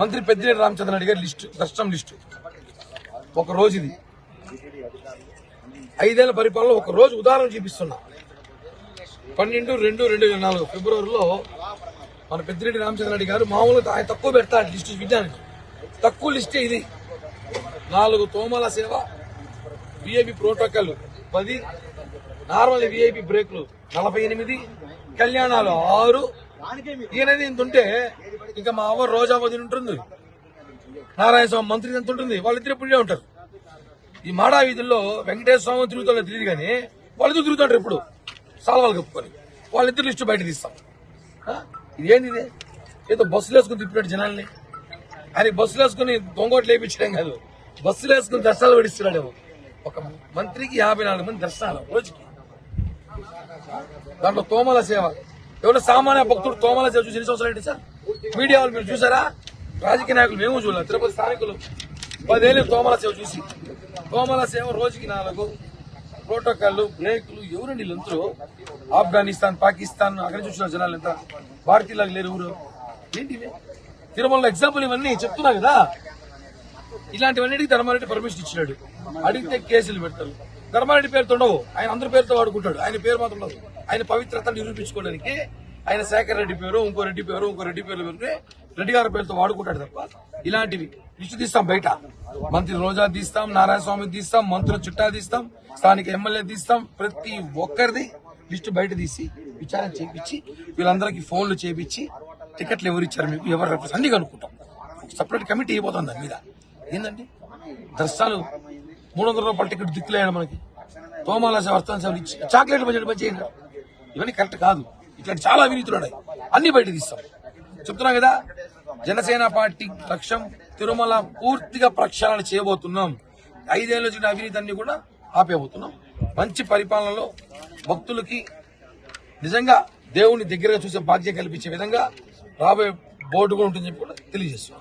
మంత్రి పెద్దిరెడ్డి రామచంద్రరెడ్డి గారి లిస్టు, దర్శనం లిస్టు. ఒక రోజు ఇది 5 ఏళ్ల పరిపాలనలో ఒక రోజు ఉదాహరణ చూపిస్తున్నా. 12/2/2024 ఫిబ్రవరిలో మన పెద్దిరెడ్డి రామచంద్రరెడ్డి గారు మామూలుగా ఆయన తక్కువ పెడతాడు లిస్టు విధానికి. తక్కువ లిస్టే ఇది. 4 తోమాల సేవ, విఐపి ప్రోటోకాల్ 10, నార్మల్ విఐపి బ్రేకులు 48, కళ్యాణాలు 6. ఈయనది ఇంత ఉంటే ఇంకా మా అవ్వ రోజా వదిలి ఉంటుంది, నారాయణ స్వామి మంత్రి ఎంత ఉంటుంది, వాళ్ళిద్దరు ఇప్పుడే ఉంటారు. ఈ మాడా వీధుల్లో వెంకటేశ్వర స్వామి తిరుగుతారో తెలియదు కానీ వాళ్ళిద్దరు తిరుగుతుంటారు ఇప్పుడు సాల్వాలు కప్పుకొని. వాళ్ళిద్దరు లిస్టు బయట తీస్తాం. ఇదేంది ఇదే? ఏదో బస్సులు వేసుకుని తిప్పినట్టు జనాల్ని. ఆయన బస్సులు వేసుకుని దొంగోట్లు వేయించడం కాదు, బస్సులు వేసుకుని దర్శనాలు పడిస్తున్నాడు. ఒక మంత్రికి 54 మంది దర్శనాలు రోజుకి. దాంట్లో తోమల సేవ, ఎవరో సామాన్య భక్తుడు తోమల సేవ చూసి ఎన్ని సంవత్సరాలు ఏంటి సార్? మీడియా వాళ్ళు మీరు చూసారా? రాజకీయ నాయకులు మేము చూడాలి. తిరుపతి స్థానికులు 10 ఏళ్ళు తోమల సేవ చూసి, తోమల సేవ రోజుకి 4 ప్రోటోకాల్ బ్రేకులు. ఎవరండి వీళ్ళందరూ? ఆఫ్ఘనిస్తాన్, పాకిస్తాన్ అక్కడి చూసిన జనాలు ఎంత భారతీయులకు లేరు ఊరు. ఏంటి తిరుమలలో ఎగ్జాంపుల్ ఇవన్నీ చెప్తున్నా కదా. ఇలాంటివన్నిటికీ ధర్మారెడ్డి పర్మిషన్ ఇచ్చినాడు. అడిగితే కేసులు పెడతారు. ధర్మారెడ్డి పేరుతో ఉండవు, ఆయన అందరి పేరుతో వాడుకుంటాడు. ఆయన పేరు మాత్రం ఉండదు. ఆయన పవిత్రతను నిరూపించుకోవడానికి ఆయన శేఖర్ రెడ్డి పేరు, ఇంకో రెడ్డి పేరు, రెడ్డి గారి పేరుతో వాడుకుంటాడు తప్ప ఇలాంటివి లిస్టు తీస్తాం బయట. మంత్రి రోజా తీస్తాం, నారాయణ స్వామి తీస్తాం, మంత్రుల చుట్టా తీస్తాం, స్థానిక ఎమ్మెల్యే తీస్తాం. ప్రతి ఒక్కరిది లిస్టు బయట తీసి విచారణ చేయించి వీళ్ళందరికీ ఫోన్లు చేయించి టికెట్లు ఎవరు ఇచ్చారు మీకు, ఎవరు రెఫరెన్స్ అన్ని కనుక్కుంటాం. సపరేట్ కమిటీ అయిపోతుంది దాని మీద. ఏంటంటే దర్శనాలు 300 రూపాయల టికెట్ దిక్కులేయడం మనకి. తోమాల వర్తన సేవలు ఇచ్చి చాక్లెట్లు బడ్జెట్ చేయండి. ఇవన్నీ కరెక్ట్ కాదు. ఇట్లాంటి చాలా అవినీతులు ఉన్నాయి, అన్ని బయట తీస్తాం. చెప్తున్నా కదా, జనసేన పార్టీ లక్ష్యం తిరుమల పూర్తిగా ప్రక్షాళన చేయబోతున్నాం. 5 ఏళ్ళ వచ్చిన అవినీతి అన్ని కూడా ఆపేయబోతున్నాం. మంచి పరిపాలనలో భక్తులకి నిజంగా దేవుని దగ్గరగా చూసే భాగ్యం కల్పించే విధంగా రాబోయే బోర్డు కూడా ఉంటుందని చెప్పి కూడా తెలియజేస్తున్నాం.